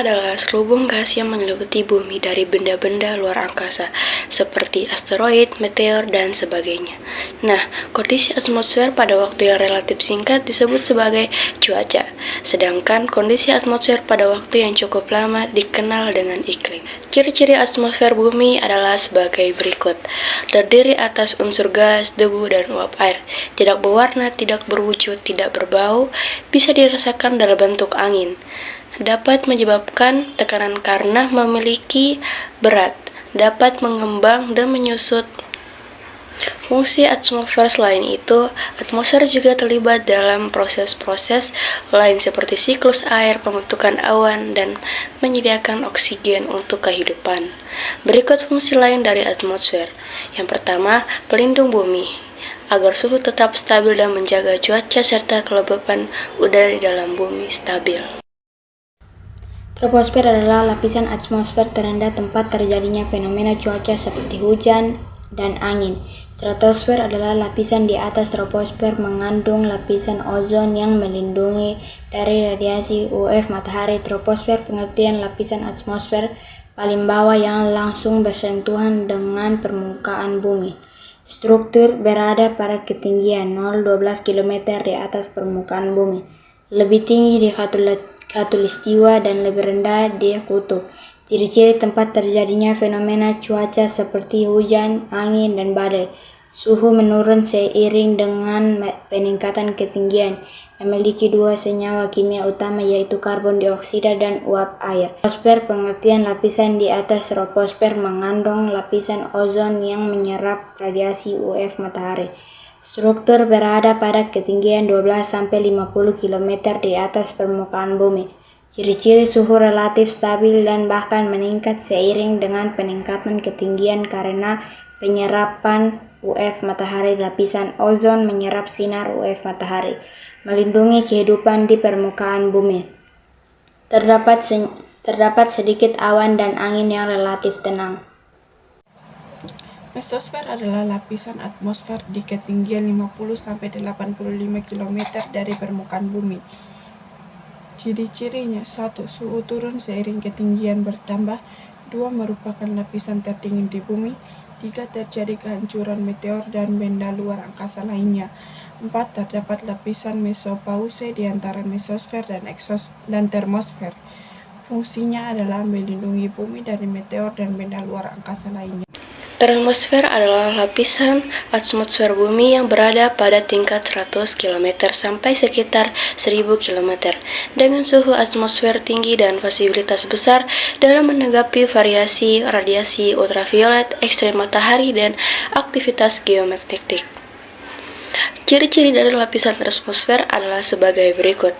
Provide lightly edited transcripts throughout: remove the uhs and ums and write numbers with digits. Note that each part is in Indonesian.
adalah selubung gas yang menyelimuti bumi dari benda-benda luar angkasa, seperti asteroid, meteor, dan sebagainya. Nah, kondisi atmosfer pada waktu yang relatif singkat disebut sebagai cuaca, sedangkan kondisi atmosfer pada waktu yang cukup lama dikenal dengan iklim. Ciri-ciri atmosfer bumi adalah sebagai berikut. Terdiri atas unsur gas, debu, dan uap air. Tidak berwarna, tidak berwujud, tidak berbau, bisa dirasakan dalam bentuk angin. Dapat menyebabkan tekanan karena memiliki berat, dapat mengembang dan menyusut. Fungsi atmosfer selain itu, atmosfer juga terlibat dalam proses-proses lain seperti siklus air, pembentukan awan, dan menyediakan oksigen untuk kehidupan. Berikut fungsi lain dari atmosfer. Yang pertama, pelindung bumi, agar suhu tetap stabil dan menjaga cuaca serta kelembapan udara di dalam bumi stabil. Troposfer adalah lapisan atmosfer terendah tempat terjadinya fenomena cuaca seperti hujan dan angin. Stratosfer adalah lapisan di atas troposfer mengandung lapisan ozon yang melindungi dari radiasi UV matahari. Troposfer pengertian lapisan atmosfer paling bawah yang langsung bersentuhan dengan permukaan bumi. Struktur berada pada ketinggian 0,12 km di atas permukaan bumi. Lebih tinggi di khatulistiwa dan lebih rendah di kutub. Ciri-ciri tempat terjadinya fenomena cuaca seperti hujan, angin, dan badai. Suhu menurun seiring dengan peningkatan ketinggian. Memiliki dua senyawa kimia utama yaitu karbon dioksida dan uap air. Troposfer pengertian lapisan di atas troposfer mengandung lapisan ozon yang menyerap radiasi UV matahari. Struktur berada pada ketinggian 12-50 km di atas permukaan bumi. Ciri-ciri suhu relatif stabil dan bahkan meningkat seiring dengan peningkatan ketinggian karena penyerapan UV matahari. Lapisan ozon menyerap sinar UV matahari, melindungi kehidupan di permukaan bumi. Terdapat sedikit awan dan angin yang relatif tenang. Mesosfer adalah lapisan atmosfer di ketinggian 50-85 km dari permukaan bumi. Ciri-cirinya: 1. Suhu turun seiring ketinggian bertambah. 2. Merupakan lapisan tertinggi di bumi. 3. Terjadi kehancuran meteor dan benda luar angkasa lainnya. 4. Terdapat lapisan mesopause di antara mesosfer dan termosfer. Fungsinya adalah melindungi bumi dari meteor dan benda luar angkasa lainnya. Termosfer adalah lapisan atmosfer bumi yang berada pada tingkat 100 km sampai sekitar 1000 km dengan suhu atmosfer tinggi dan fasilitas besar dalam menanggapi variasi radiasi ultraviolet, ekstrem matahari, dan aktivitas geomagnetik. Ciri-ciri dari lapisan termosfer adalah sebagai berikut.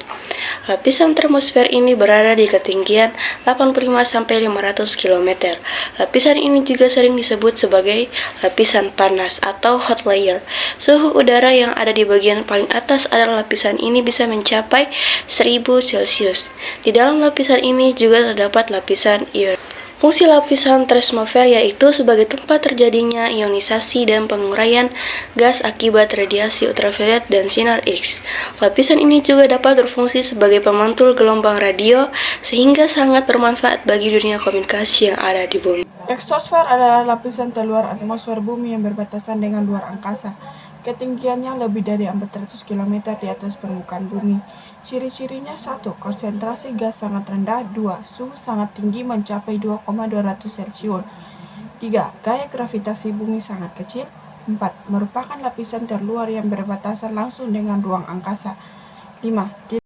Lapisan termosfer ini berada di ketinggian 85-500 km. Lapisan ini juga sering disebut sebagai lapisan panas atau hot layer. Suhu udara yang ada di bagian paling atas adalah lapisan ini bisa mencapai 1000 Celcius. Di dalam lapisan ini juga terdapat lapisan ion. Fungsi lapisan termosfer yaitu sebagai tempat terjadinya ionisasi dan penguraian gas akibat radiasi ultraviolet dan sinar X. Lapisan ini juga dapat berfungsi sebagai pemantul gelombang radio sehingga sangat bermanfaat bagi dunia komunikasi yang ada di bumi. Eksosfer adalah lapisan terluar atmosfer bumi yang berbatasan dengan luar angkasa. Ketinggiannya lebih dari 400 km di atas permukaan bumi. Ciri-cirinya: 1. Konsentrasi gas sangat rendah. 2. Suhu sangat tinggi mencapai 2,200 Celcius. 3. Gaya gravitasi bumi sangat kecil. 4. Merupakan lapisan terluar yang berbatasan langsung dengan ruang angkasa. 5.